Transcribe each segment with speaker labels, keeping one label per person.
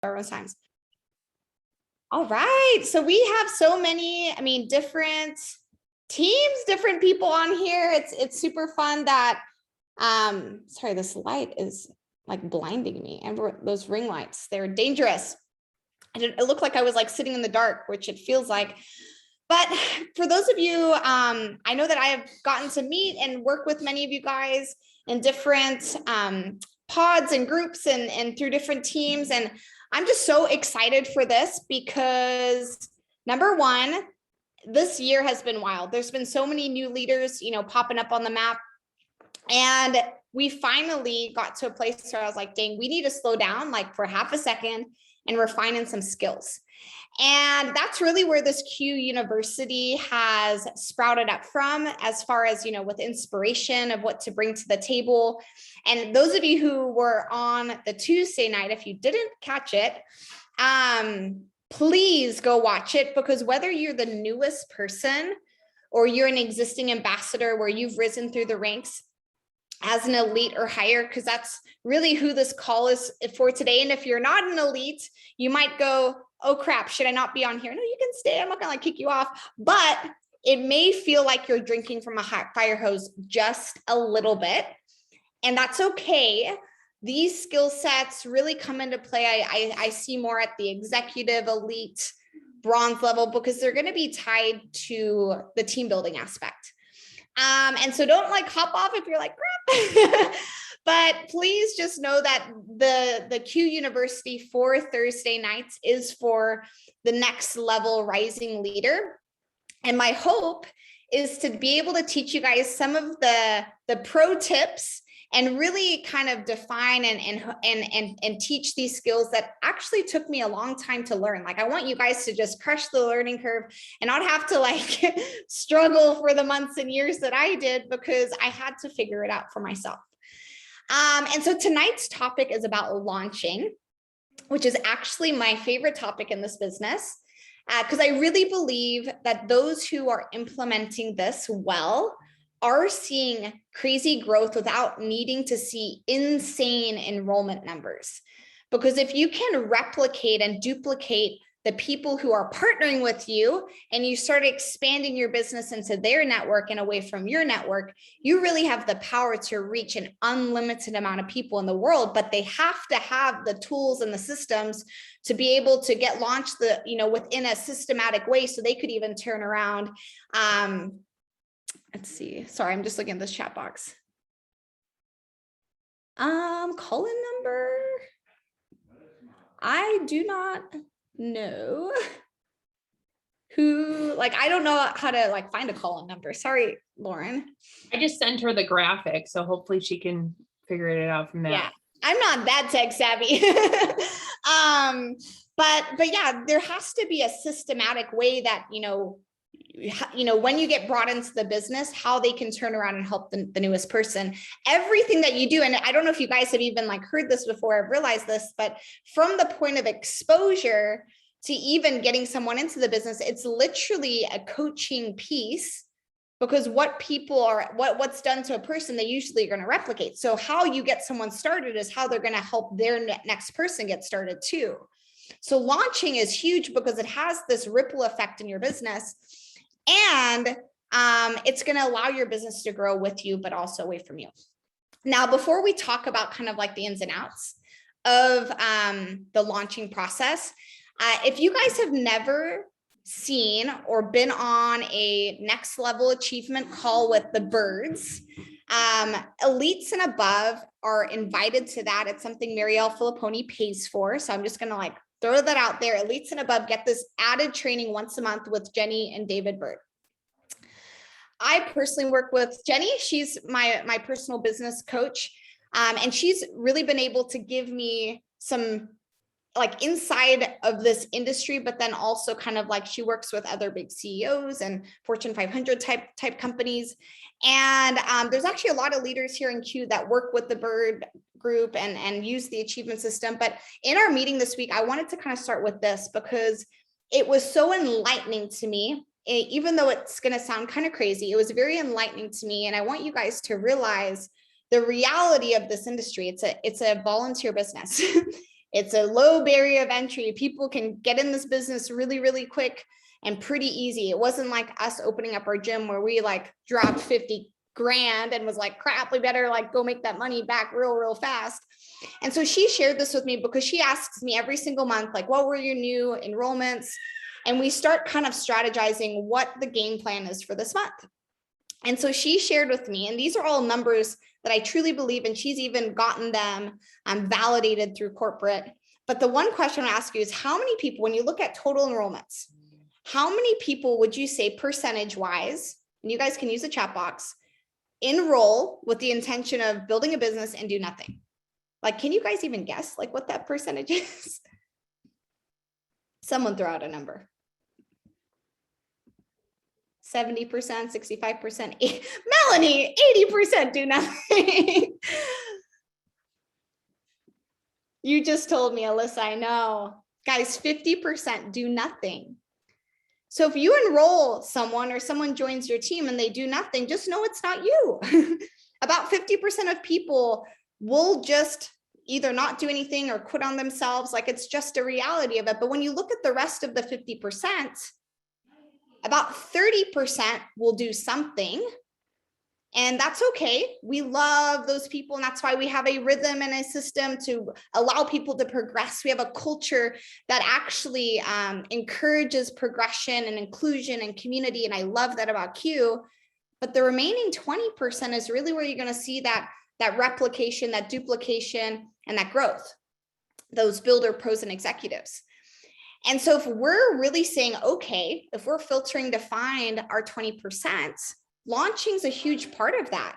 Speaker 1: everyone's times. All right. So we have so many, different teams, different people on here. It's super fun that, sorry, this light is like blinding me. And those ring lights, they're dangerous. It looked like I was like sitting in the dark, which it feels like. But for those of you, I know that I have gotten to meet and work with many of you guys in different pods and groups and through different teams. And I'm just so excited for this because number one, this year has been wild. There's been so many new leaders, popping up on the map. And we finally got to a place where I was like, dang, we need to slow down like for half a second and refine some skills. And that's really where this Q University has sprouted up from, as far as, with inspiration of what to bring to the table. And those of you who were on the Tuesday night, if you didn't catch it, please go watch it, because whether you're the newest person or you're an existing ambassador where you've risen through the ranks as an elite or higher, because that's really who this call is for today. And if you're not an elite, you might go, oh crap, should I not be on here? No, you can stay. I'm not gonna kick you off, but it may feel like you're drinking from a hot fire hose just a little bit. And that's okay. These skill sets really come into play. I see more at the executive, elite, bronze level, because they're gonna be tied to the team building aspect. And so don't like hop off if you're like, crap. But please just know that the Q University for Thursday nights is for the next level rising leader. And my hope is to be able to teach you guys some of the pro tips and really kind of define and teach these skills that actually took me a long time to learn. Like, I want you guys to just crush the learning curve and not have to like struggle for the months and years that I did, because I had to figure it out for myself. And so tonight's topic is about launching, which is actually my favorite topic in this business, because I really believe that those who are implementing this well are seeing crazy growth without needing to see insane enrollment numbers. Because if you can replicate and duplicate the people who are partnering with you and you start expanding your business into their network and away from your network, you really have the power to reach an unlimited amount of people in the world. But they have to have the tools and the systems to be able to get launched within a systematic way, so they could even turn around. Let's see. Sorry, I'm just looking at this chat box. Call-in number. I do not know who, I don't know how to find a call-in number. Sorry, Lauren.
Speaker 2: I just sent her the graphic, so hopefully she can figure it out from there.
Speaker 1: Yeah, I'm not that tech savvy. But yeah, there has to be a systematic way that, when you get brought into the business, how they can turn around and help the newest person. Everything that you do, and I don't know if you guys have even heard this before, I've realized this, but from the point of exposure to even getting someone into the business, it's literally a coaching piece, because what people are, what's done to a person, they usually are going to replicate. So how you get someone started is how they're going to help their next person get started too. So launching is huge because it has this ripple effect in your business. And it's going to allow your business to grow with you, but also away from you. Now, before we talk about kind of the ins and outs of the launching process, if you guys have never seen or been on a next level achievement call with the birds, elites and above are invited to that. It's something Marielle Filipponi pays for. So I'm just going to throw that out there. Elites and above get this added training once a month with Jenny and David Bird. I personally work with Jenny. She's my personal business coach. And she's really been able to give me some inside of this industry, but then also kind of she works with other big CEOs and Fortune 500 type companies. And there's actually a lot of leaders here in Q that work with the Bird group and use the achievement system. But in our meeting this week, I wanted to kind of start with this because it was so enlightening to me. Even though it's going to sound kind of crazy, it was very enlightening to me. And I want you guys to realize the reality of this industry. It's a volunteer business. It's a low barrier of entry. People can get in this business really, really quick and pretty easy. It wasn't like us opening up our gym where we like dropped 50 grand and was like, crap, we better like go make that money back real fast. And so she shared this with me because she asks me every single month, like, what were your new enrollments? And we start kind of strategizing what the game plan is for this month. And so she shared with me, and these are all numbers that I truly believe in. She's even gotten them validated through corporate. But the one question I ask you is, how many people, when you look at total enrollments, how many people would you say percentage wise, and you guys can use the chat box, enroll with the intention of building a business and do nothing? Like, can you guys even guess like what that percentage is? Someone throw out a number. 70%, 65%, Melanie, 80% do nothing. You just told me, Alyssa, I know. Guys, 50% do nothing. So if you enroll someone or someone joins your team and they do nothing, just know it's not you. About 50% of people will just either not do anything or quit on themselves. Like, it's just a reality of it. But when you look at the rest of the 50%, about 30% will do something. And that's okay. We love those people. And that's why we have a rhythm and a system to allow people to progress. We have a culture that actually encourages progression and inclusion and community. And I love that about Q. But the remaining 20% is really where you're going to see that replication, that duplication, and that growth, those builder pros and executives. And so if we're really saying, okay, if we're filtering to find our 20%, launching is a huge part of that.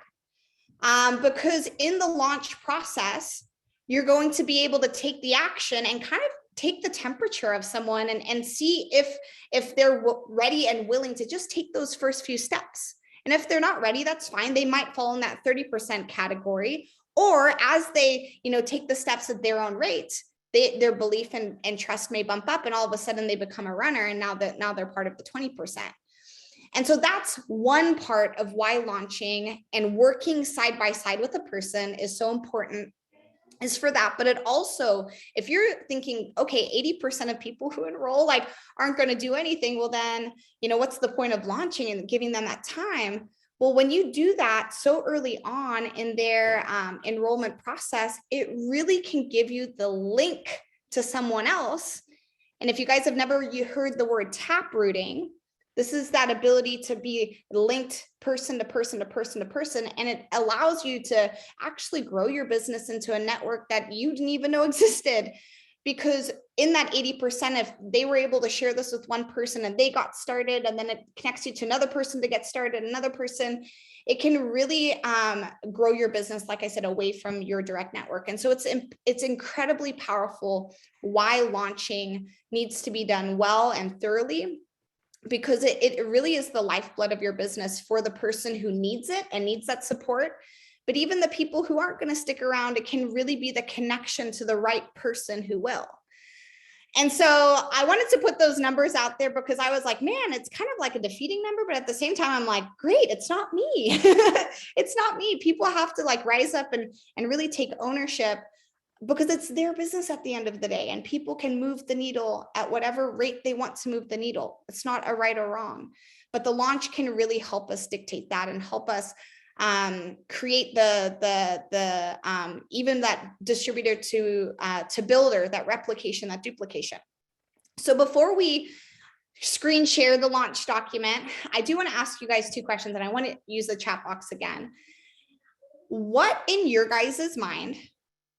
Speaker 1: Because in the launch process, you're going to be able to take the action and kind of take the temperature of someone and see if they're ready and willing to just take those first few steps. And if they're not ready, that's fine. They might fall in that 30% category, or as they, take the steps at their own rate, their belief and trust may bump up, and all of a sudden they become a runner, and now they're part of the 20%. And so that's one part of why launching and working side by side with a person is so important, is for that. But it also, if you're thinking, okay, 80% of people who enroll like aren't going to do anything, well then, what's the point of launching and giving them that time? Well, when you do that so early on in their enrollment process, it really can give you the link to someone else. And if you guys have never heard the word tap rooting, this is that ability to be linked person to person to person to person. And it allows you to actually grow your business into a network that you didn't even know existed. Because in that 80%, if they were able to share this with one person and they got started, and then it connects you to another person to get started, another person, it can really grow your business, like I said, away from your direct network. And so it's incredibly powerful why launching needs to be done well and thoroughly, because it really is the lifeblood of your business for the person who needs it and needs that support. But even the people who aren't going to stick around, it can really be the connection to the right person who will. And so I wanted to put those numbers out there because I was like, man, it's kind of like a defeating number. But at the same time, I'm like, great, it's not me. It's not me. People have to like rise up and really take ownership, because it's their business at the end of the day, and people can move the needle at whatever rate they want to move the needle. It's not a right or wrong, but the launch can really help us dictate that and help us create the even that distributor to builder, that replication, that duplication. So before we screen share the launch document, I do want to ask you guys two questions, and I want to use the chat box again. What in your guys' mind,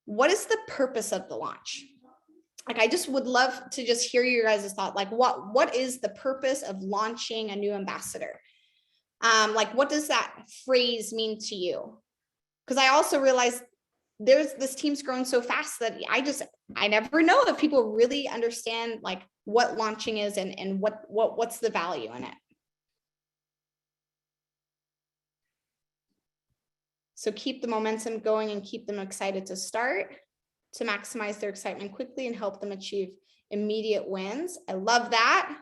Speaker 1: what is the purpose of the launch? Like, I just would love to just hear your guys' thought. Like, what is the purpose of launching a new ambassador? Like, what does that phrase mean to you? Because I also realized this team's growing so fast that I never know if people really understand like what launching is and what's the value in it. So keep the momentum going and keep them excited to start, to maximize their excitement quickly and help them achieve immediate wins. I love that.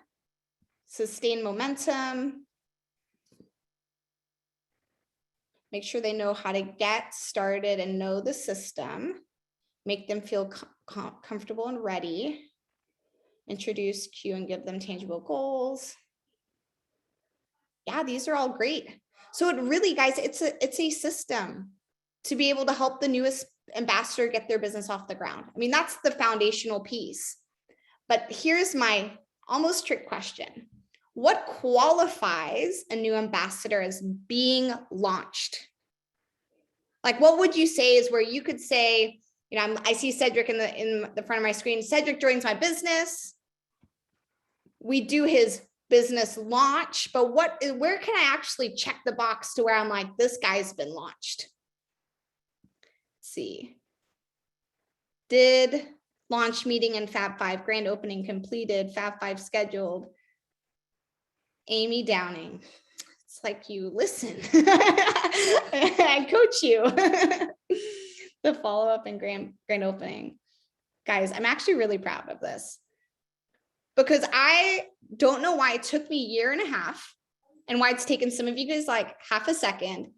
Speaker 1: Sustain momentum. Make sure they know how to get started and know the system. make them feel comfortable and ready, introduce, cue, and give them tangible goals. Yeah, these are all great. So it really, guys, it's a system to be able to help the newest ambassador get their business off the ground. I mean, that's the foundational piece. But here's my almost trick question. What qualifies a new ambassador as being launched? Like, what would you say is where you could say, you know, I see Cedric in the front of my screen. Cedric joins my business. We do his business launch, but where can I actually check the box to where I'm like, this guy's been launched? Let's see. Did launch meeting and Fab 5 grand opening completed, Fab 5 scheduled. Amy Downing. It's like you listen. I coach you. The follow-up and grand opening. Guys, I'm actually really proud of this because I don't know why it took me a year and a half and why it's taken some of you guys like half a second.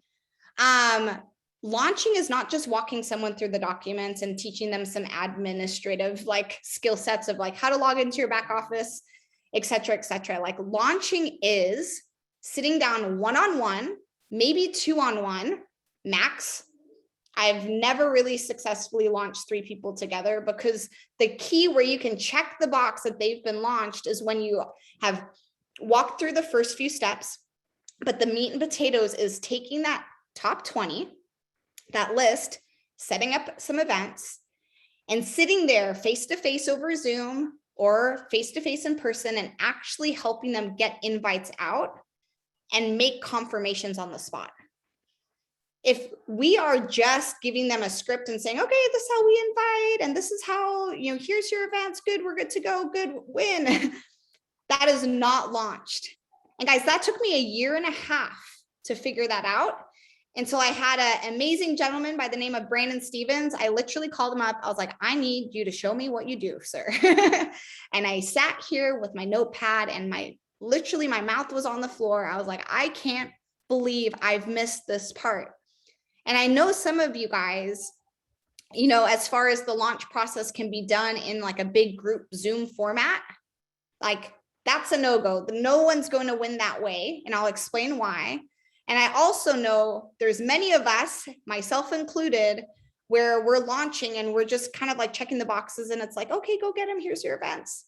Speaker 1: Launching is not just walking someone through the documents and teaching them some administrative like skill sets of like how to log into your back office, et cetera, et cetera. Like launching is sitting down one-on-one, maybe two-on-one max. I've never really successfully launched 3 people together because the key where you can check the box that they've been launched is when you have walked through the first few steps, but the meat and potatoes is taking that top 20, that list, setting up some events and sitting there face-to-face over Zoom or face-to-face in person and actually helping them get invites out and make confirmations on the spot. If we are just giving them a script and saying, okay, this is how we invite, and this is how, you know, here's your events, good, we're good to go, good, win. That is not launched. And guys, that took me a year and a half to figure that out until I had an amazing gentleman by the name of Brandon Stevens. I literally called him up. I was like, I need you to show me what you do, sir. And I sat here with my notepad and literally my mouth was on the floor. I was like, I can't believe I've missed this part. And I know some of you guys, you know, as far as the launch process can be done in like a big group Zoom format, like that's a no-go. No one's going to win that way. And I'll explain why. And I also know there's many of us, myself included, where we're launching and we're just kind of like checking the boxes and it's like, okay, go get them. Here's your events.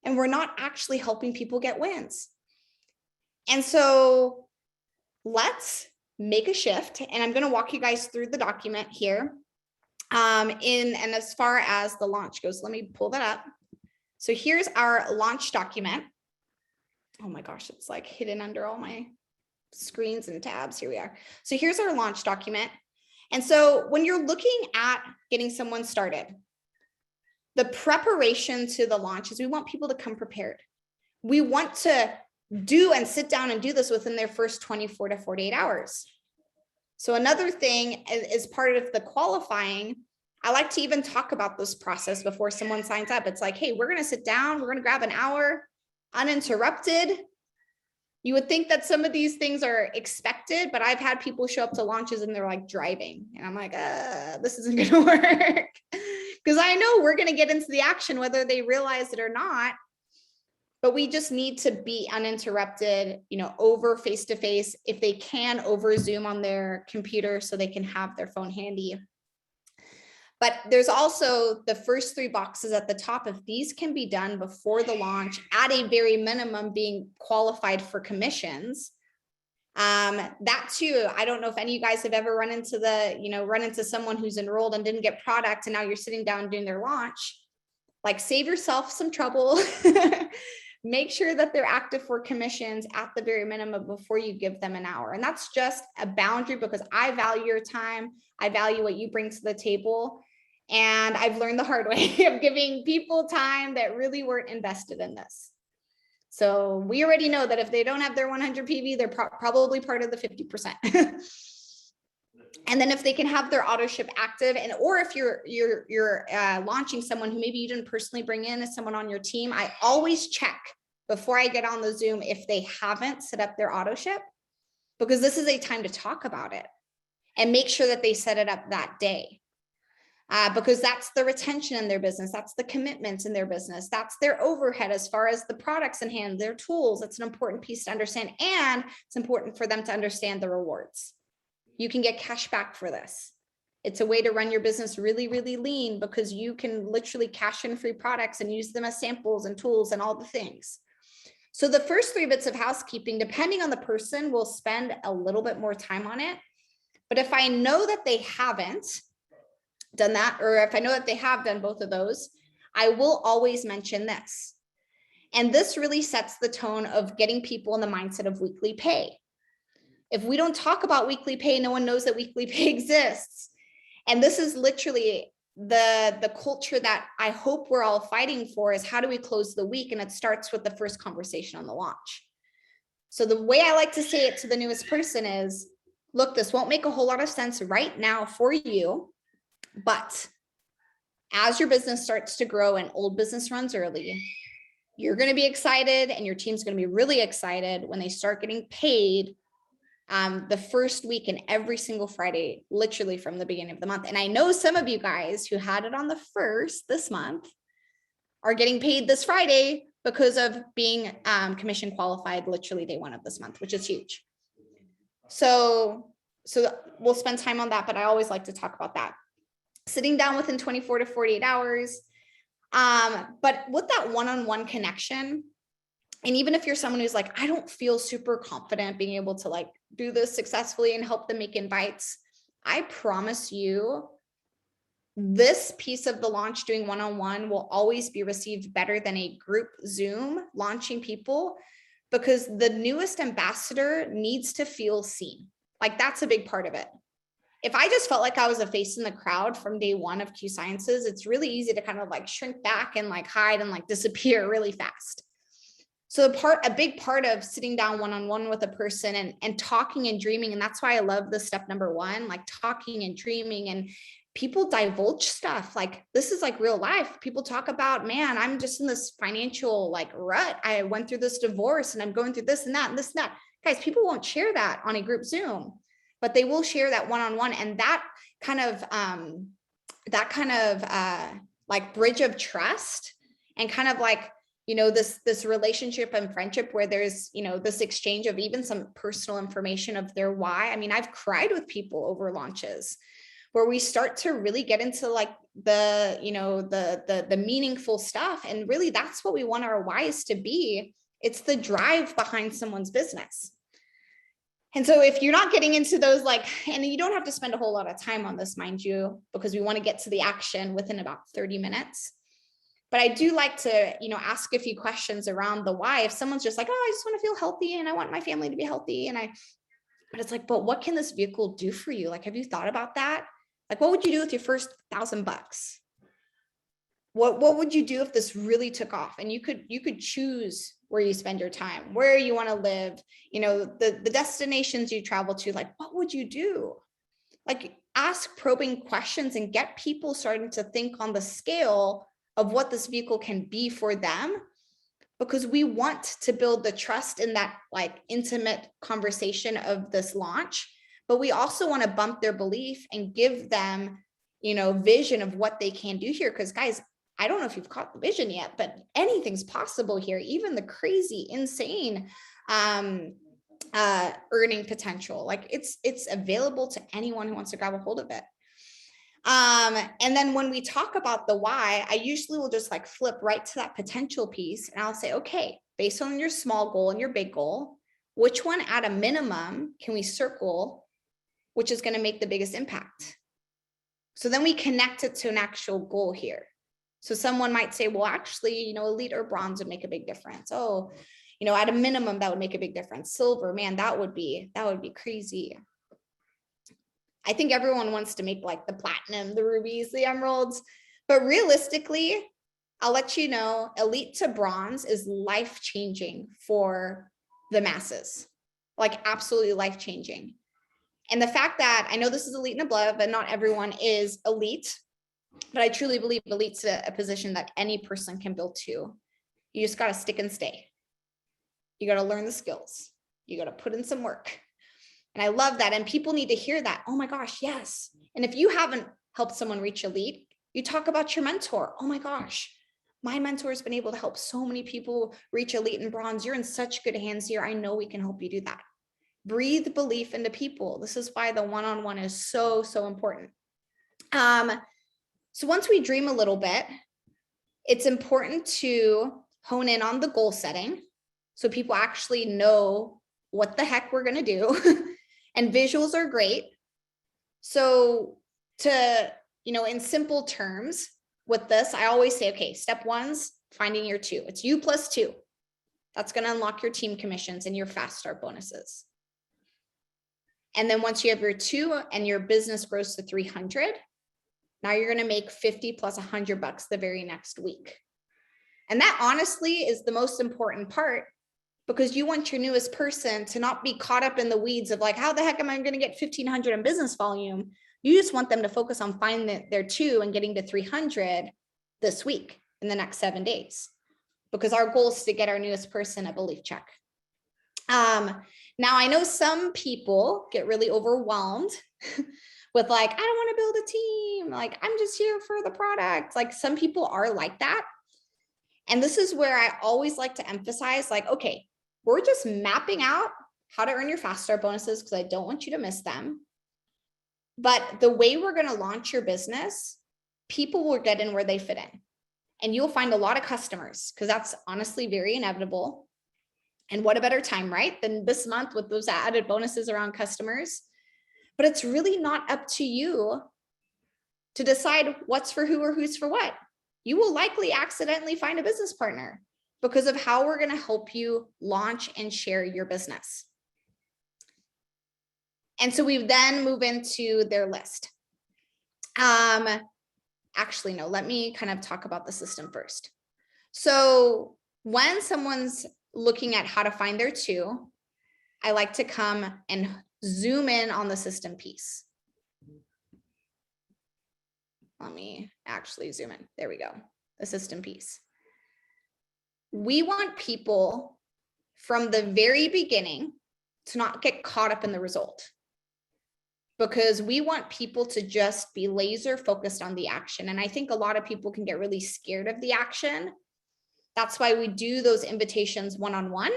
Speaker 1: And we're not actually helping people get wins. And so let's make a shift. And I'm going to walk you guys through the document here. And as far as the launch goes, let me pull that up. So here's our launch document. Oh my gosh, it's like hidden under all my screens and tabs. Here we are. So here's our launch document. And so when you're looking at getting someone started, the preparation to the launch is we want people to come prepared. We want to do and sit down and do this within their first 24 to 48 hours. So another thing is part of the qualifying. I like to even talk about this process before someone signs up. It's like, hey, we're going to sit down. We're going to grab an hour uninterrupted. You would think that some of these things are expected, but I've had people show up to launches and they're like driving. And I'm like, this isn't going to work. Because I know we're going to get into the action, whether they realize it or not. But we just need to be uninterrupted, you know, over face-to-face, if they can, over Zoom on their computer so they can have their phone handy. But there's also the first 3 boxes at the top. If these can be done before the launch, at a very minimum being qualified for commissions, that too, I don't know if any of you guys have ever run into someone who's enrolled and didn't get product and now you're sitting down doing their launch. Like, save yourself some trouble. Make sure that they're active for commissions at the very minimum before you give them an hour. And that's just a boundary because I value your time. I value what you bring to the table. And I've learned the hard way of giving people time that really weren't invested in this. So we already know that if they don't have their 100 PV, they're probably part of the 50%. And then if they can have their auto ship active, and or if you're launching someone who maybe you didn't personally bring in as someone on your team, I always check before I get on the Zoom if they haven't set up their auto ship, because this is a time to talk about it and make sure that they set it up that day. because that's the retention in their business. That's the commitments in their business. That's their overhead as far as the products in hand, their tools. That's an important piece to understand. And it's important for them to understand the rewards. You can get cash back for this. It's a way to run your business really, really lean because you can literally cash in free products and use them as samples and tools and all the things. So the first 3 bits of housekeeping, depending on the person, will spend a little bit more time on it. But if I know that they haven't done that, or if I know that they have done both of those, I will always mention this. And this really sets the tone of getting people in the mindset of weekly pay. If we don't talk about weekly pay, no one knows that weekly pay exists. And this is literally the culture that I hope we're all fighting for, is how do we close the week? And it starts with the first conversation on the launch. So the way I like to say it to the newest person is, look, this won't make a whole lot of sense right now for you, but as your business starts to grow and old business runs early, you're going to be excited and your team's going to be really excited when they start getting paid the first week and every single Friday, literally from the beginning of the month. And I know some of you guys who had it on the 1st this month are getting paid this Friday because of being commission qualified literally day 1 of this month, which is huge. So we'll spend time on that, but I always like to talk about that. Sitting down within 24 to 48 hours. But with that one-on-one connection, and even if you're someone who's like, I don't feel super confident being able to like do this successfully and help them make invites, I promise you this piece of the launch, doing one-on-one, will always be received better than a group Zoom launching people, because the newest ambassador needs to feel seen. Like that's a big part of it. If I just felt like I was a face in the crowd from day 1 of Q Sciences, it's really easy to kind of like shrink back and like hide and like disappear really fast. So a big part of sitting down one-on-one with a person and talking and dreaming, and that's why I love this step number 1, like talking and dreaming, and people divulge stuff. Like this is like real life. People talk about, man, I'm just in this financial like rut. I went through this divorce and I'm going through this and that and this and that. Guys, people won't share that on a group Zoom, but they will share that one-on-one. And that kind of like bridge of trust and kind of like, you know, this relationship and friendship where there's, you know, this exchange of even some personal information of their why. I mean, I've cried with people over launches where we start to really get into like the, you know, the meaningful stuff. And really that's what we want our whys to be. It's the drive behind someone's business. And so if you're not getting into those, like, and you don't have to spend a whole lot of time on this, mind you, because we want to get to the action within about 30 minutes. But I do like to, you know, ask a few questions around the why. If someone's just like, oh, I just want to feel healthy and I want my family to be healthy. But it's like, but what can this vehicle do for you? Like, have you thought about that? Like, what would you do with your first $1,000? What would you do if this really took off and you could choose where you spend your time, where you want to live, you know, the destinations you travel to, like, what would you do? Like, ask probing questions and get people starting to think on the scale of what this vehicle can be for them, because we want to build the trust in that like intimate conversation of this launch, but we also want to bump their belief and give them, you know, vision of what they can do here. Because guys, I don't know if you've caught the vision yet, but anything's possible here, even the crazy, insane earning potential. Like it's available to anyone who wants to grab a hold of it. And then when we talk about the why, I usually will just like flip right to that potential piece. And I'll say, okay, based on your small goal and your big goal, which one at a minimum can we circle, which is going to make the biggest impact? So then we connect it to an actual goal here. So someone might say, well, actually, you know, elite or bronze would make a big difference. Oh, you know, at a minimum, that would make a big difference. Silver, man, that would be crazy. I think everyone wants to make like the platinum, the rubies, the emeralds, but realistically, I'll let you know, elite to bronze is life-changing for the masses, like absolutely life-changing. And the fact that I know this is elite and above, and not everyone is elite, but I truly believe elite's a position that any person can build to. You just got to stick and stay. You got to learn the skills. You got to put in some work. And I love that. And people need to hear that. Oh my gosh, yes. And if you haven't help someone reach a lead. You talk about your mentor. Oh my gosh, my mentor has been able to help so many people reach elite and bronze. You're in such good hands here. I know we can help you do that. Breathe belief into people. This is why the one-on-one is so, so important. So once we dream a little bit, it's important to hone in on the goal setting so people actually know what the heck we're going to do. And visuals are great. So in simple terms with this, I always say, okay, step one's finding your two. It's you plus two. That's going to unlock your team commissions and your fast start bonuses. And then once you have your two and your business grows to 300, now you're going to make 50 plus $100 the very next week. And that honestly is the most important part, because you want your newest person to not be caught up in the weeds of like, how the heck am I going to get 1,500 in business volume? You just want them to focus on finding their two and getting to 300 this week in the next 7 days, because our goal is to get our newest person a belief check. Now I know some people get really overwhelmed with like, I don't want to build a team. Like, I'm just here for the product. Like, some people are like that. And this is where I always like to emphasize, like, okay, we're just mapping out how to earn your fast start bonuses, because I don't want you to miss them. But the way we're going to launch your business, people will get in where they fit in. And you'll find a lot of customers, because that's honestly very inevitable. And what a better time, right, than this month with those added bonuses around customers. But it's really not up to you to decide what's for who or who's for what. You will likely accidentally find a business partner because of how we're going to help you launch and share your business. And so we then move into their list. Actually, no, let me kind of talk about the system first. So when someone's looking at how to find their two, I like to come and zoom in on the system piece. Let me actually zoom in. There we go. The system piece. We want people from the very beginning to not get caught up in the result, because we want people to just be laser focused on the action. And I think a lot of people can get really scared of the action. That's why we do those invitations one-on-one,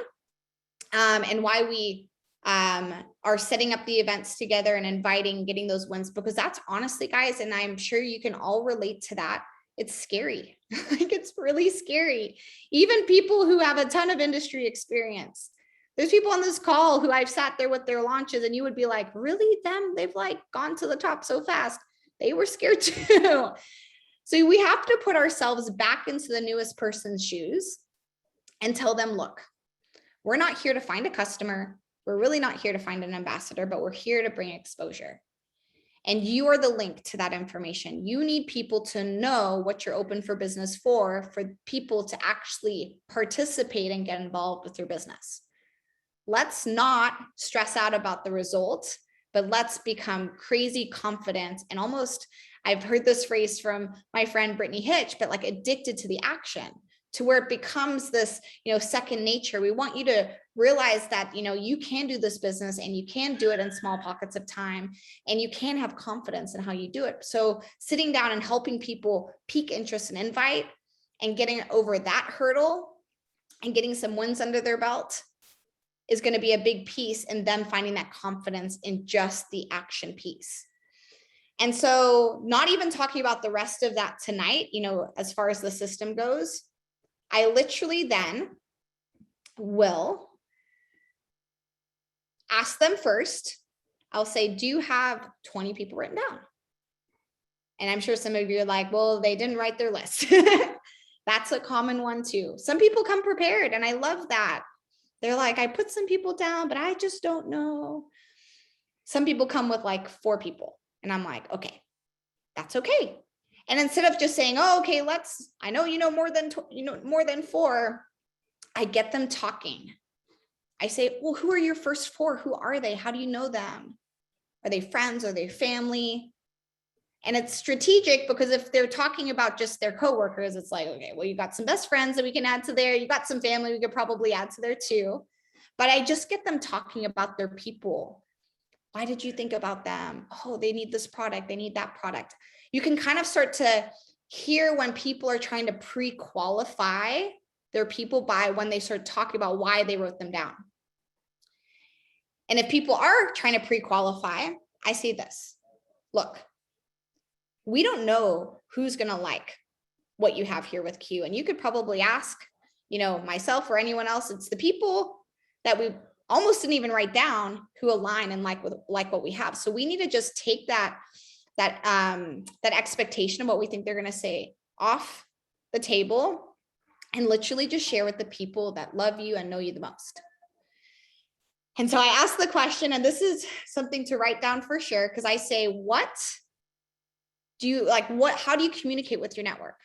Speaker 1: and why we are setting up the events together and inviting, getting those wins, because that's honestly, guys, and I'm sure you can all relate to that. It's scary. Like, it's really scary. Even people who have a ton of industry experience. There's people on this call who I've sat there with their launches, and you would be like, really, them? They've like gone to the top so fast. They were scared too. So we have to put ourselves back into the newest person's shoes and tell them, look, we're not here to find a customer. We're really not here to find an ambassador, but we're here to bring exposure. And you are the link to that information. You need people to know what you're open for business for people to actually participate and get involved with your business. Let's not stress out about the results, but let's become crazy confident and almost, I've heard this phrase from my friend Brittany Hitch, but like addicted to the action, to where it becomes this, second nature. We want you to realize that, you can do this business and you can do it in small pockets of time, and you can have confidence in how you do it. So sitting down and helping people pique interest and invite and getting over that hurdle and getting some wins under their belt is going to be a big piece in them finding that confidence in just the action piece. And so not even talking about the rest of that tonight, as far as the system goes, I literally then will ask them first. I'll say, do you have 20 people written down? And I'm sure some of you are like, well, they didn't write their list. That's a common one too. Some people come prepared, and I love that. They're like, I put some people down, but I just don't know. Some people come with like 4 people, and I'm like, okay, that's okay. And instead of just saying, oh, okay, I know more than 4, I get them talking. I say, well, who are your first 4? Who are they? How do you know them? Are they friends? Are they family? And it's strategic, because if they're talking about just their coworkers, it's like, okay, well, you got some best friends that we can add to there. You got some family we could probably add to there too. But I just get them talking about their people. Why did you think about them? Oh, they need this product. They need that product. You can kind of start to hear when people are trying to pre-qualify their people by when they start talking about why they wrote them down. And if people are trying to pre-qualify, I say this, look, we don't know who's going to like what you have here with Q. And you could probably ask, myself or anyone else. It's the people that we almost didn't even write down who align and like what we have. So we need to just take that expectation of what we think they're going to say off the table and literally just share with the people that love you and know you the most. And so I asked the question, and this is something to write down for sure, because I say, how do you communicate with your network?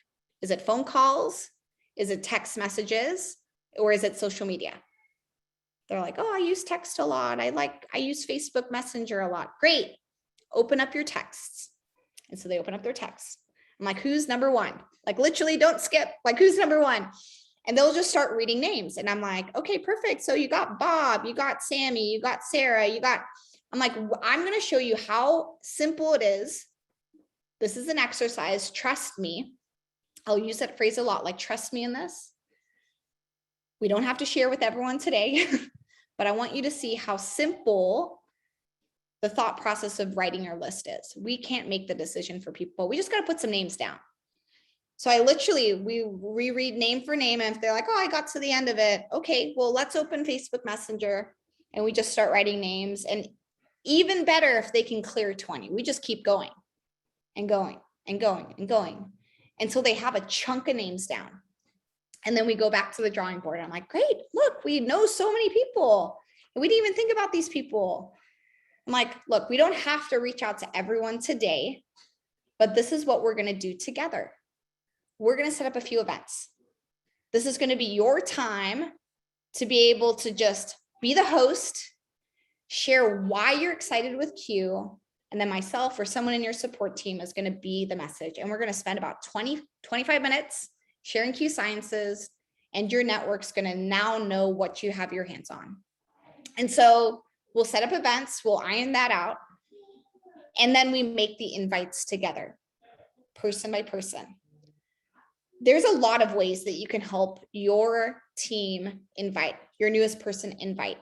Speaker 1: Is it phone calls? Is it text messages? Or is it social media? They're like, oh, I use text a lot. I use Facebook Messenger a lot. Great. Open up your texts. And so they open up their texts. I'm like, who's number one? Like, literally don't skip. Like, who's number one? And they'll just start reading names. And I'm like, okay, perfect. So you got Bob, you got Sammy, you got Sarah, I'm like, I'm going to show you how simple it is. This is an exercise. Trust me. I'll use that phrase a lot, like, trust me in this. We don't have to share with everyone today, but I want you to see how simple the thought process of writing your list is. We can't make the decision for people. We just got to put some names down. So we reread name for name. And if they're like, oh, I got to the end of it. Okay, well, let's open Facebook Messenger and we just start writing names. And even better if they can clear 20, we just keep going and going and going and going until they have a chunk of names down. And then we go back to the drawing board. I'm like, great, look, we know so many people. And we didn't even think about these people. I'm like, look, we don't have to reach out to everyone today, but this is what we're going to do together. We're going to set up a few events. This is going to be your time to be able to just be the host, share why you're excited with Q, and then myself or someone in your support team is going to be the message. And we're going to spend about 25 minutes sharing Q sciences, and your network's going to now know what you have your hands on. And so we'll set up events, we'll iron that out, and then we make the invites together, person by person. There's a lot of ways that you can help your team invite, your newest person invite.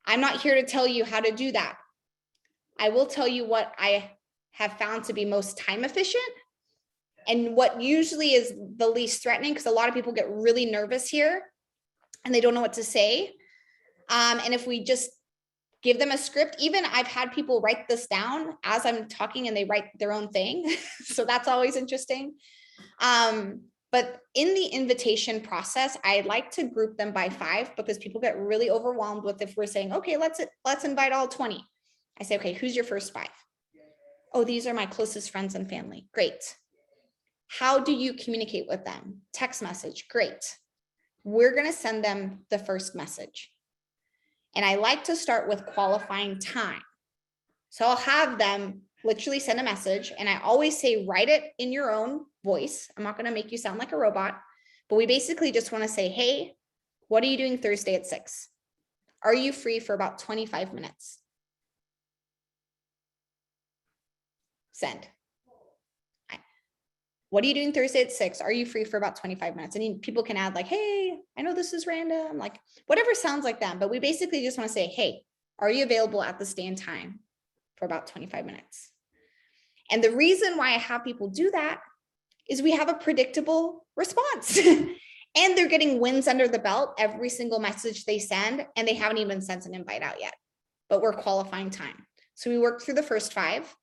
Speaker 1: I'm not here to tell you how to do that. I will tell you what I have found to be most time efficient and what usually is the least threatening, because a lot of people get really nervous here and they don't know what to say. And if we just give them a script, even I've had people write this down as I'm talking and they write their own thing. So that's always interesting. But in the invitation process, I like to group them by 5 because people get really overwhelmed with if we're saying, okay, let's invite all 20. I say, okay, who's your first 5? Oh, these are my closest friends and family. Great. How do you communicate with them? Text message. Great. We're going to send them the first message. And I like to start with qualifying time. So I'll have them literally send a message. And I always say, write it in your own voice. I'm not going to make you sound like a robot, but we basically just want to say, hey, what are you doing Thursday at 6? Are you free for about 25 minutes? Send. What are you doing Thursday at 6? Are you free for about 25 minutes? And people can add like, hey, I know this is random, like whatever sounds like them. But we basically just want to say, hey, are you available at this day and time for about 25 minutes? And the reason why I have people do that is we have a predictable response and they're getting wins under the belt every single message they send, and they haven't even sent an invite out yet, but we're qualifying time. So we work through the first 5.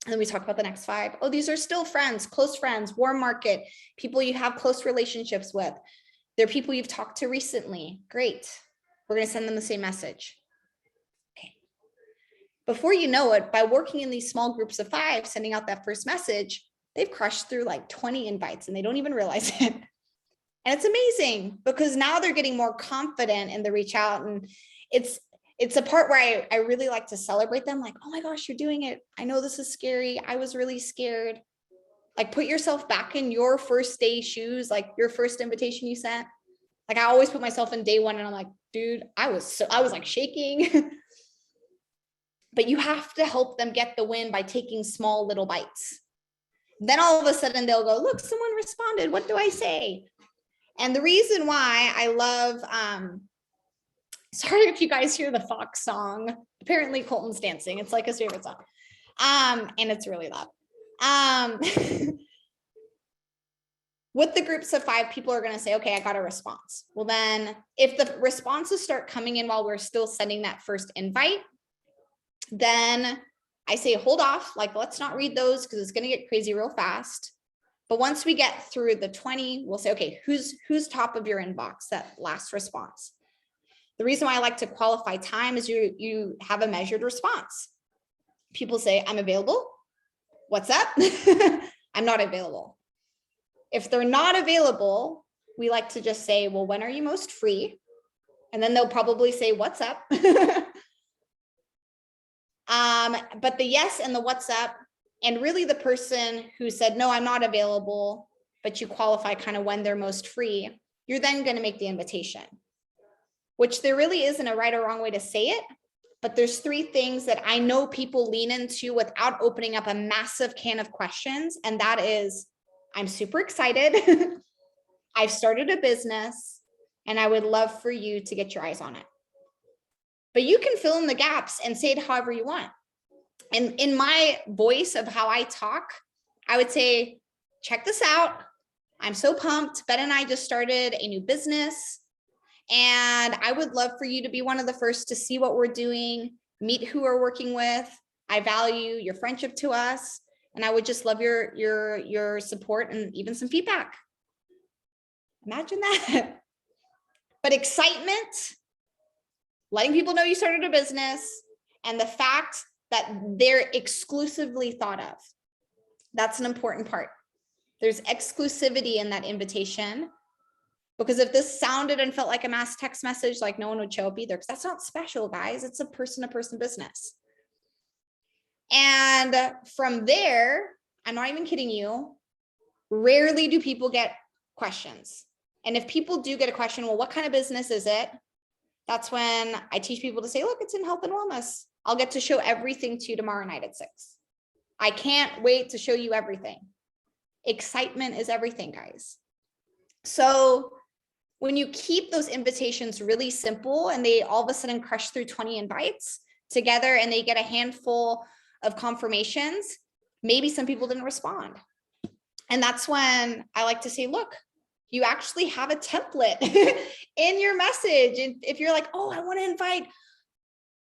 Speaker 1: And then we talk about the next 5. Oh, these are still friends, close friends, warm market, people you have close relationships with. They're people you've talked to recently. Great. We're going to send them the same message. Okay. Before you know it, by working in these small groups of 5, sending out that first message, they've crushed through like 20 invites and they don't even realize it. And it's amazing because now they're getting more confident in the reach out. And it's a part where I really like to celebrate them. Like, oh my gosh, you're doing it. I know this is scary. I was really scared. Like, put yourself back in your first day shoes, like your first invitation you sent. Like, I always put myself in day 1 and I'm like, dude, I was like shaking. but you have to help them get the win by taking small little bites. Then all of a sudden they'll go, look, someone responded. What do I say? And the reason why I love, sorry if you guys hear the Fox song. Apparently Colton's dancing. It's like his favorite song. And it's really loud. With the groups of 5, people are going to say, okay, I got a response. Well, then if the responses start coming in while we're still sending that first invite, then I say, hold off, like, let's not read those because it's going to get crazy real fast. But once we get through the 20, we'll say, okay, who's top of your inbox, that last response. The reason why I like to qualify time is you have a measured response. People say, I'm available. What's up? I'm not available. If they're not available, we like to just say, well, when are you most free? And then they'll probably say, what's up? But the yes and the what's up, and really the person who said, no, I'm not available, but you qualify kind of when they're most free, you're then going to make the invitation, which there really isn't a right or wrong way to say it. But there's 3 things that I know people lean into without opening up a massive can of questions. And that is, I'm super excited. I've started a business and I would love for you to get your eyes on it. But you can fill in the gaps and say it however you want. And in my voice of how I talk, I would say, check this out. I'm so pumped. Ben and I just started a new business. And I would love for you to be one of the first to see what we're doing, meet who we're working with. I value your friendship to us. And I would just love your support and even some feedback. Imagine that. But excitement, letting people know you started a business, and the fact that they're exclusively thought of. That's an important part. There's exclusivity in that invitation, because if this sounded and felt like a mass text message, like no one would show up either, because that's not special, guys. It's a person-to-person business. And from there, I'm not even kidding you, rarely do people get questions. And if people do get a question, well, what kind of business is it? That's when I teach people to say, look, it's in health and wellness. I'll get to show everything to you tomorrow night at 6. I can't wait to show you everything. Excitement is everything, guys. So when you keep those invitations really simple and they all of a sudden crush through 20 invites together and they get a handful of confirmations, maybe some people didn't respond. And that's when I like to say, look, you actually have a template in your message. And if you're like, oh, I want to invite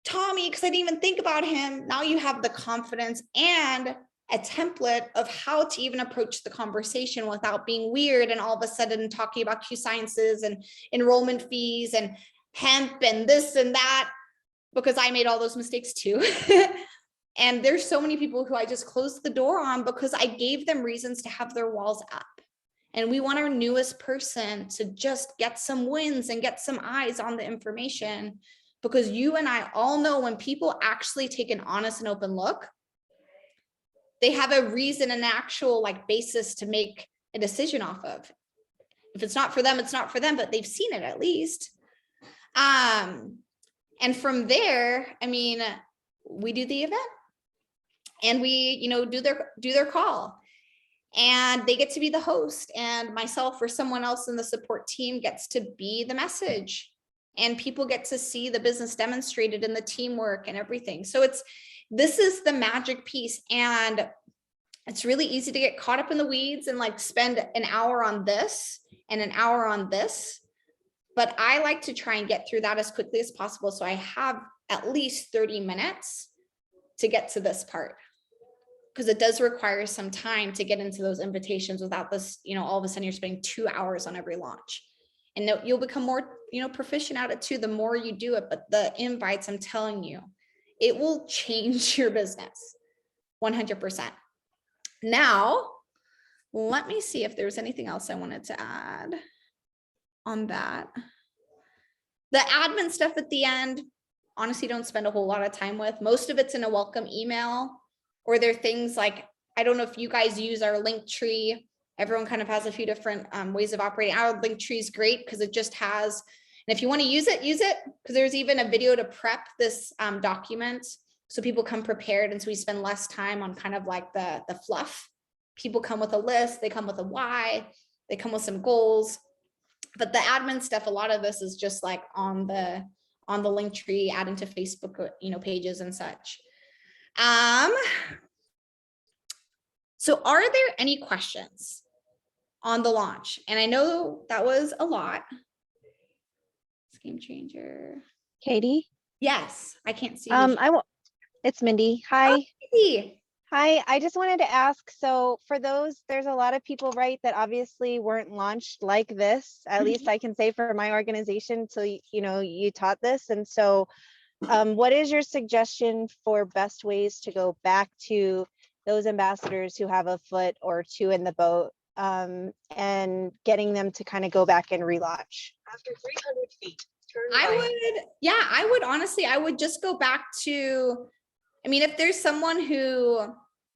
Speaker 1: Tommy because I didn't even think about him, now you have the confidence and a template of how to even approach the conversation without being weird and all of a sudden talking about Q Sciences and enrollment fees and hemp and this and that, because I made all those mistakes too. And there's so many people who I just closed the door on because I gave them reasons to have their walls up. And we want our newest person to just get some wins and get some eyes on the information, because you and I all know when people actually take an honest and open look, they have a reason, an actual like basis to make a decision off of. If it's not for them, it's not for them, but they've seen it at least. And from there, I mean, we do the event and we, do their call. And they get to be the host, and myself or someone else in the support team gets to be the message, and people get to see the business demonstrated in the teamwork and everything. So this is the magic piece. And it's really easy to get caught up in the weeds and like spend an hour on this and an hour on this. But I like to try and get through that as quickly as possible. So I have at least 30 minutes to get to this part, because it does require some time to get into those invitations without this, all of a sudden you're spending 2 hours on every launch. And you'll become more, proficient at it too, the more you do it. But the invites, I'm telling you, it will change your business 100%. Now, let me see if there's anything else I wanted to add on that. The admin stuff at the end, honestly, don't spend a whole lot of time with. Most of it's in a welcome email. Or there are things like, I don't know if you guys use our link tree. Everyone kind of has a few different ways of operating. Our link tree is great because it just has, and if you want to use it, because there's even a video to prep this document. So people come prepared. And so we spend less time on kind of like the fluff. People come with a list, they come with a why, they come with some goals. But the admin stuff, a lot of this is just like on the link tree, adding to Facebook, pages and such. So are there any questions on the launch? And I know that was a lot. Game changer.
Speaker 3: Catie?
Speaker 1: Yes, I can't see. you.
Speaker 3: It's Mindy. Hi.
Speaker 1: Hey.
Speaker 3: Hi, I just wanted to ask, so for those, there's a lot of people, right, that obviously weren't launched like this, at least I can say for my organization, so you taught this. And so what is your suggestion for best ways to go back to those ambassadors who have a foot or two in the boat, and getting them to kind of go back and relaunch? After 300 feet, turn right.
Speaker 1: I would just go back to, if there's someone who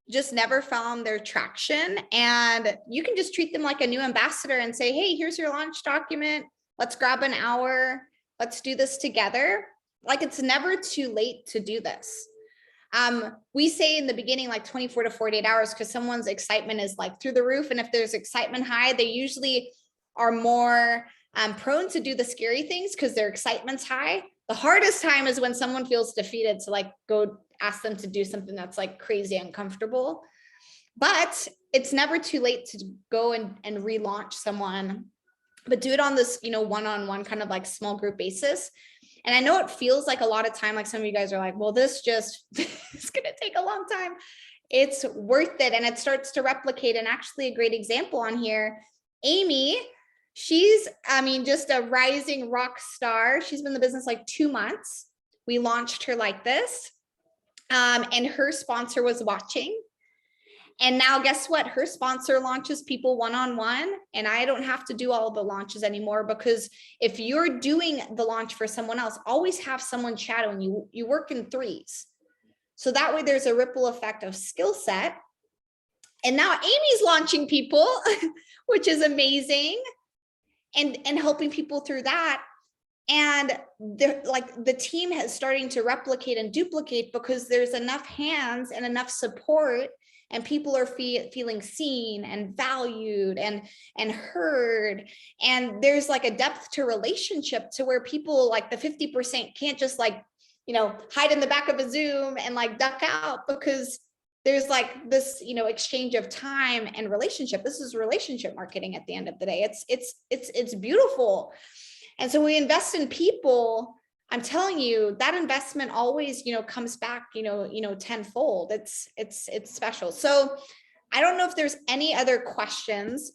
Speaker 1: just never found their traction, and you can just treat them like a new ambassador and say, hey, here's your launch document. Let's grab an hour. Let's do this together. Like, it's never too late to do this. We say in the beginning, like 24 to 48 hours, because someone's excitement is like through the roof. And if there's excitement high, they usually are more prone to do the scary things because their excitement's high. The hardest time is when someone feels defeated, to like go ask them to do something that's like crazy uncomfortable. But it's never too late to go and relaunch someone, but do it on this, one-on-one kind of like small group basis. And I know it feels like a lot of time, like some of you guys are like, well, this just it's going to take a long time. It's worth it. And it starts to replicate. And actually a great example on here, Amy, she's, just a rising rock star. She's been in the business like 2 months. We launched her like this. And her sponsor was watching. And now guess what? Her sponsor launches people one-on-one, and I don't have to do all the launches anymore, because if you're doing the launch for someone else, always have someone shadowing you. You work in threes. So that way there's a ripple effect of skill set. And now Amy's launching people, which is amazing, and helping people through that. And the team is starting to replicate and duplicate because there's enough hands and enough support, and people are feeling seen and valued and heard. And there's like a depth to relationship to where people, like the 50%, can't just hide in the back of a Zoom and like duck out, because there's like this, exchange of time and relationship. This is relationship marketing at the end of the day. It's beautiful. And so we invest in people. I'm telling you, that investment always, comes back, tenfold. It's special. So I don't know if there's any other questions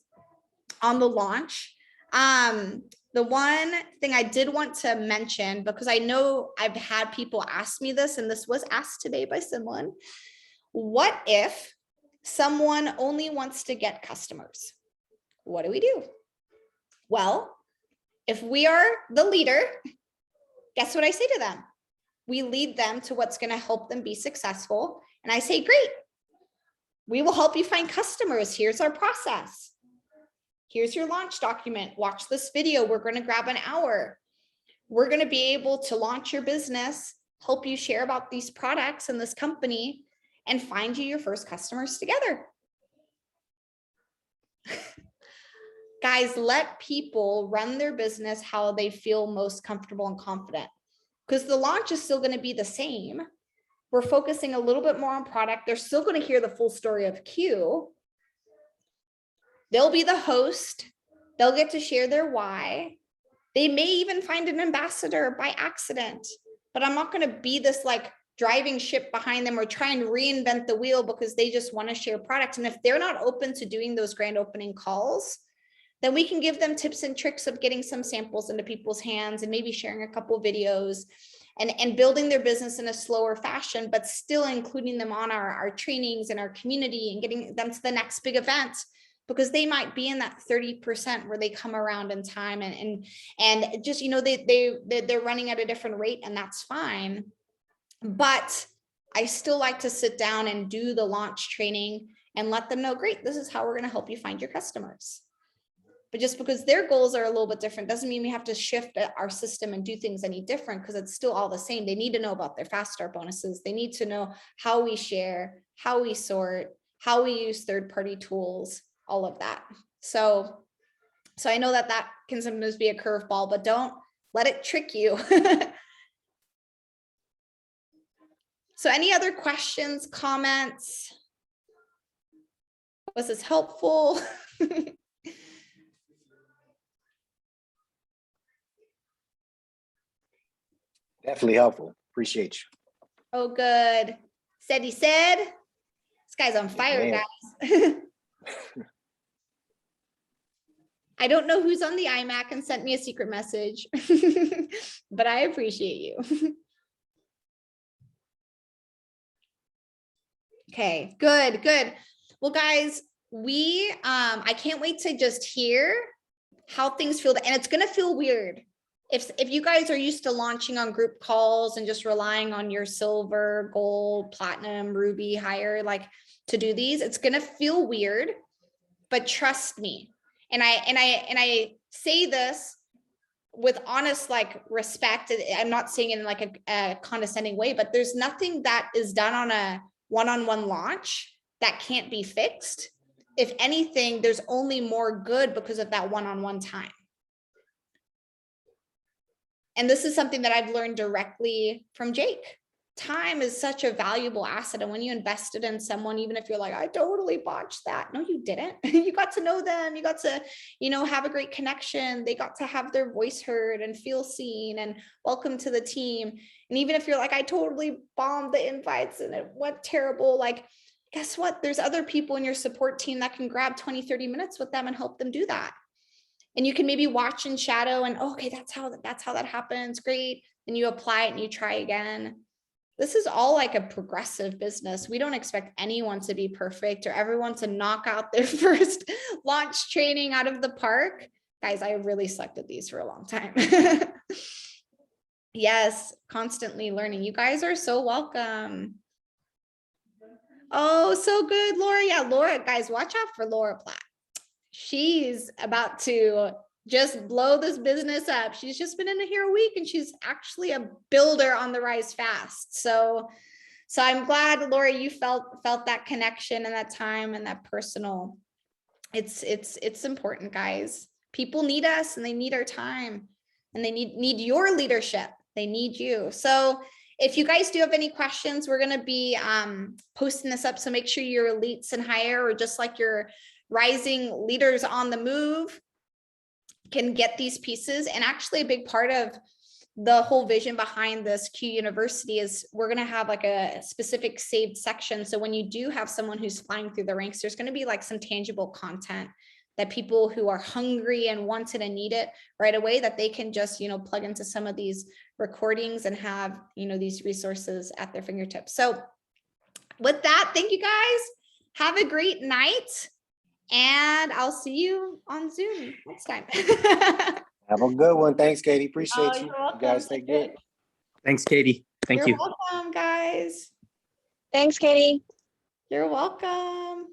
Speaker 1: on the launch. The one thing I did want to mention, because I know I've had people ask me this, and this was asked today by someone, what if someone only wants to get customers? What do we do? Well, if we are the leader, guess what I say to them? We lead them to what's going to help them be successful. And I say, great, we will help you find customers. Here's our process. Here's your launch document. Watch this video. We're going to grab an hour. We're going to be able to launch your business, help you share about these products and this company, and find you your first customers together. Guys, let people run their business how they feel most comfortable and confident, because the launch is still going to be the same. We're focusing a little bit more on product. They're still going to hear the full story of Q. They'll be the host. They'll get to share their why. They may even find an ambassador by accident, but I'm not going to be this like driving ship behind them or try and reinvent the wheel because they just want to share products. And if they're not open to doing those grand opening calls, then we can give them tips and tricks of getting some samples into people's hands and maybe sharing a couple of videos and building their business in a slower fashion, but still including them on our trainings and our community and getting them to the next big event, because they might be in that 30% where they come around in time and just, they're running at a different rate, and that's fine. But I still like to sit down and do the launch training and let them know, great, this is how we're going to help you find your customers. But just because their goals are a little bit different doesn't mean we have to shift our system and do things any different, because it's still all the same. They need to know about their fast start bonuses. They need to know how we share, how we sort, how we use third-party tools, all of that. So I know that that can sometimes be a curveball, but don't let it trick you. So any other questions, comments? Was this helpful?
Speaker 4: Definitely helpful. Appreciate you.
Speaker 1: Oh, good. Said he said. This guy's on fire,
Speaker 4: man.
Speaker 1: guys. I don't know who's on the iMac and sent me a secret message, but I appreciate you. Okay, good, good. Well, guys, I can't wait to just hear how things feel, and it's gonna feel weird. If you guys are used to launching on group calls and just relying on your silver, gold, platinum, ruby, higher, like to do these, it's gonna feel weird, but trust me. And I say this with honest, like, respect. I'm not saying it in like a condescending way, but there's nothing that is done on a one-on-one launch that can't be fixed. If anything, there's only more good because of that one-on-one time. And this is something that I've learned directly from Jake. Time is such a valuable asset. And when you invest it in someone, even if you're like, I totally botched that. No, you didn't. You got to know them. You got to, have a great connection. They got to have their voice heard and feel seen and welcome to the team. And even if you're like, I totally bombed the invites and it went terrible, like, guess what? There's other people in your support team that can grab 20, 30 minutes with them and help them do that. And you can maybe watch in shadow and, okay, that's how that happens. Great. Then you apply it and you try again. This is all like a progressive business. We don't expect anyone to be perfect or everyone to knock out their first launch training out of the park. Guys, I really sucked at these for a long time. Yes, constantly learning. You guys are so welcome. Oh, so good, Laura. Yeah, Laura, guys, watch out for Laura Platt. She's about to just blow this business up. She's just been in here a week and she's actually a builder on the rise fast. So I'm glad, Laura, you felt that connection and that time and that personal. It's important, guys. People need us and they need our time and they need your leadership. They need you. So if you guys do have any questions, we're going to be posting this up. So make sure your elites and higher, or just like your rising leaders on the move, can get these pieces. And actually a big part of the whole vision behind this Q University is we're going to have like a specific saved section. So when you do have someone who's flying through the ranks, there's going to be like some tangible content that people who are hungry and want it and need it right away, that they can just, plug into some of these recordings and have, these resources at their fingertips. So with that, thank you guys. Have a great night. And I'll see you on Zoom next time.
Speaker 4: Have a good one. Thanks, Catie. Appreciate you.
Speaker 1: You're welcome.
Speaker 4: You guys stay good.
Speaker 5: Thanks, Catie. Thank you.
Speaker 1: You're welcome, guys.
Speaker 3: Thanks, Catie.
Speaker 1: You're welcome.